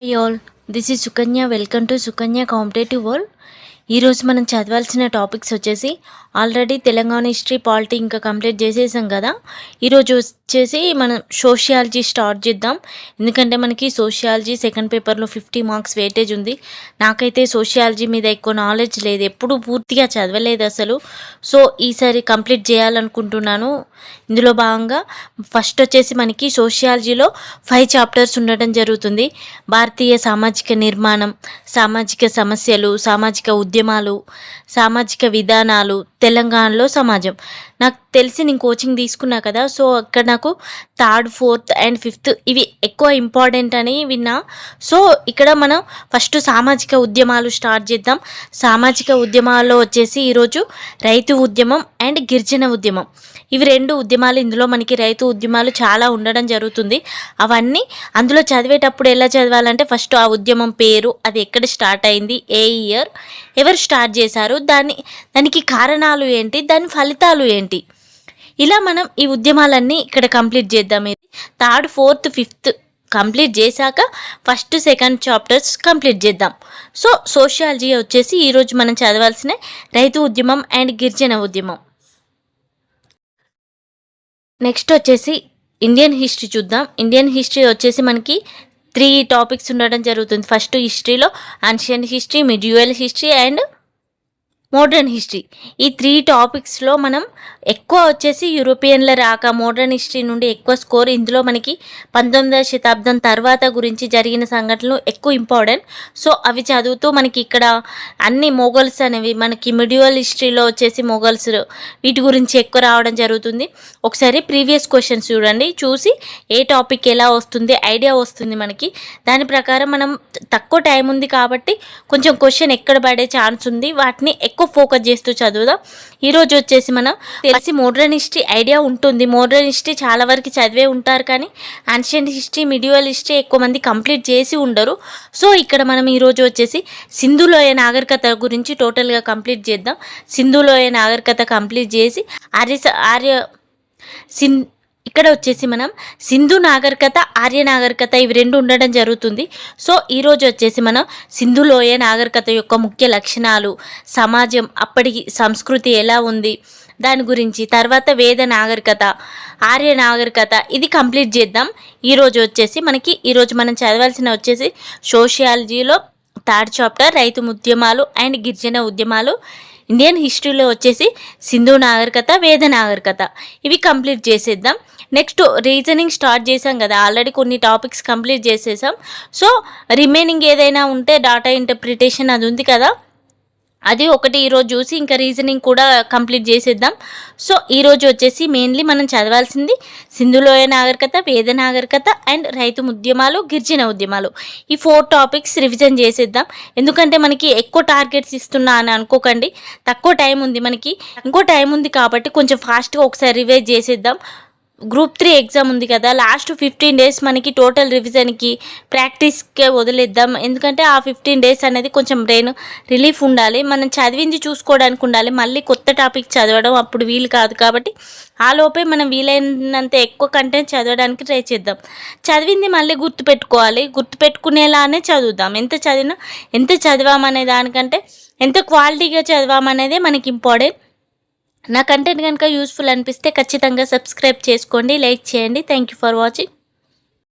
Hey all, this is Sukanya. Welcome to Sukanya Competitive World. ఈరోజు మనం చదవాల్సిన topics వచ్చేసి ఆల్రెడీ తెలంగాణ హిస్టరీ పాలిటీ ఇంకా కంప్లీట్ చేసేసాం కదా. ఈరోజు వచ్చేసి మనం సోషియాలజీ స్టార్ట్ చేద్దాం. ఎందుకంటే మనకి సోషియాలజీ సెకండ్ పేపర్లో 50 మార్క్స్ వెయిటేజ్ ఉంది. నాకైతే సోషియాలజీ మీద ఎక్కువ నాలెడ్జ్ లేదు, ఎప్పుడు పూర్తిగా చదవలేదు అసలు. సో ఈసారి కంప్లీట్ చేయాలనుకుంటున్నాను. ఇందులో భాగంగా ఫస్ట్ వచ్చేసి మనకి సోషియాలజీలో 5 చాప్టర్స్ ఉండడం జరుగుతుంది. భారతీయ సామాజిక నిర్మాణం, సామాజిక సమస్యలు, సామాజిక ఉద్యమాలు, సామాజిక విధానాలు, తెలంగాణలో సమాజం. నాకు తెలిసి నేను కోచింగ్ తీసుకున్నా కదా, సో అక్కడ నాకు 3rd, 4th and 5th ఇవి ఎక్కువ ఇంపార్టెంట్ అని విన్నా. సో ఇక్కడ మనం ఫస్ట్ సామాజిక ఉద్యమాలు స్టార్ట్ చేద్దాం. సామాజిక ఉద్యమాల్లో వచ్చేసి ఈరోజు రైతు ఉద్యమం అండ్ గిరిజన ఉద్యమం, ఇవి 2 ఉద్యమాలు. ఇందులో మనకి రైతు ఉద్యమాలు చాలా ఉండడం జరుగుతుంది. అవన్నీ అందులో చదివేటప్పుడు ఎలా చదవాలంటే ఫస్ట్ ఆ ఉద్యమం పేరు, అది ఎక్కడ స్టార్ట్ అయింది, ఏ ఇయర్, ఎవరు స్టార్ట్ చేశారు, దానికి కారణాలు ఏంటి, దాని ఫలితాలు ఏంటి, ఇలా మనం ఈ ఉద్యమాలన్నీ ఇక్కడ కంప్లీట్ చేద్దాం. ఇది 3rd, 4th, 5th కంప్లీట్ చేశాక 1st, 2nd చాప్టర్స్ కంప్లీట్ చేద్దాం. సో సోషియాలజీ వచ్చేసి ఈరోజు మనం చదవాల్సిన రైతు ఉద్యమం అండ్ గిరిజన ఉద్యమం. నెక్స్ట్ వచ్చేసి ఇండియన్ హిస్టరీ చూద్దాం. ఇండియన్ హిస్టరీ వచ్చేసి మనకి 3 టాపిక్స్ ఉండడం జరుగుతుంది. ఫస్ట్ హిస్టరీలో ancient history, medieval history and modern history. ఈ 3 టాపిక్స్లో మనం ఎక్కువ వచ్చేసి యూరోపియన్ల రాక మోడర్న్ హిస్టరీ నుండి ఎక్కువ స్కోర్. ఇందులో మనకి 19వ శతాబ్దం తర్వాత గురించి జరిగిన సంఘటనలు ఎక్కువ ఇంపార్టెంట్. సో అవి చదువుతూ మనకి ఇక్కడ అన్ని మొఘల్స్ అనేవి మనకి మిడ్యూవల్ హిస్టరీలో వచ్చేసి మొఘల్స్ వీటి గురించి ఎక్కువ రావడం జరుగుతుంది. ఒకసారి ప్రీవియస్ క్వశ్చన్స్ చూడండి, చూసి ఏ టాపిక్ ఎలా వస్తుంది ఐడియా వస్తుంది మనకి. దాని ప్రకారం మనం తక్కువ టైం ఉంది కాబట్టి కొంచెం క్వశ్చన్ ఎక్కడ పడే ఛాన్స్ ఉంది, వాటిని ఎక్కువ ఫోకస్ చేస్తూ చదువుదాం. ఈరోజు వచ్చేసి మనం తెలిసి మోడర్న్ హిస్టరీ ఐడియా ఉంటుంది. మోడర్న్ హిస్టరీ చాలా వరకు చదివే ఉంటారు, కానీ యాన్షియంట్ హిస్టరీ, మిడ్యూవల్ హిస్టరీ ఎక్కువ మంది కంప్లీట్ చేసి ఉండరు. సో ఇక్కడ మనం ఈరోజు వచ్చేసి సింధు లోయ నాగరికత గురించి టోటల్గా కంప్లీట్ చేద్దాం. సింధు లోయ నాగరికత కంప్లీట్ చేసి ఇక్కడ వచ్చేసి మనం సింధు నాగరికత, ఆర్య నాగరికత ఇవి 2 ఉండడం జరుగుతుంది. సో ఈరోజు వచ్చేసి మనం సింధు లోయ నాగరికత యొక్క ముఖ్య లక్షణాలు, సమాజం అప్పటి సంస్కృతి ఎలా ఉంది దాని గురించి, తర్వాత వేద నాగరికత, ఆర్య నాగరికత ఇది కంప్లీట్ చేద్దాం. ఈరోజు వచ్చేసి ఈరోజు మనం చదవాల్సిన వచ్చేసి సోషియాలజీలో 3rd చాప్టర్ రైతు ఉద్యమాలు అండ్ గిరిజన ఉద్యమాలు. ఇండియన్ హిస్టరీలో వచ్చేసి సింధు నాగరికత, వేద నాగరికత ఇవి కంప్లీట్ చేసేద్దాం. నెక్స్ట్ రీజనింగ్ స్టార్ట్ చేసాం కదా, ఆల్రెడీ కొన్ని టాపిక్స్ కంప్లీట్ చేసేసాం. సో రిమైనింగ్ ఏదైనా ఉంటే డాటా ఇంటర్ప్రిటేషన్ అది ఉంది కదా, అది ఒకటి ఈరోజు చూసి ఇంకా రీజనింగ్ కూడా కంప్లీట్ చేసేద్దాం. సో ఈరోజు వచ్చేసి మెయిన్లీ మనం చదవాల్సింది సింధులోయ నాగరికత, వేద నాగరికత అండ్ రైతు ఉద్యమాలు, గిరిజన ఉద్యమాలు. ఈ 4 టాపిక్స్ రివిజన్ చేసేద్దాం. ఎందుకంటే మనకి ఎక్కువ టార్గెట్స్ ఇస్తున్నా అని అనుకోకండి, తక్కువ టైం ఉంది మనకి, ఇంకో టైం ఉంది కాబట్టి కొంచెం ఫాస్ట్గా ఒకసారి రివైజ్ చేసేద్దాం. గ్రూప్ 3 ఎగ్జామ్ ఉంది కదా, లాస్ట్ 15 డేస్ మనకి టోటల్ రివిజన్కి ప్రాక్టీస్కే వదిలేద్దాం. ఎందుకంటే ఆ 15 డేస్ అనేది కొంచెం బ్రెయిన్ రిలీఫ్ ఉండాలి, మనం చదివింది చూసుకోవడానికి ఉండాలి. మళ్ళీ కొత్త టాపిక్ చదవడం అప్పుడు వీలు కాదు, కాబట్టి ఆ లోపే మనం వీలైనంత ఎక్కువ కంటెంట్ చదవడానికి ట్రై చేద్దాం. చదివింది మళ్ళీ గుర్తుపెట్టుకోవాలి, గుర్తుపెట్టుకునేలానే చదువుదాం. ఎంత చదివామనే దానికంటే ఎంత క్వాలిటీగా చదివామనేదే మనకి ఇంపార్టెంట్. నా కంటెంట్ కనుక యూస్ఫుల్ అనిపిస్తే ఖచ్చితంగా సబ్స్క్రైబ్ చేసుకోండి, లైక్ చేయండి. Thank you for watching.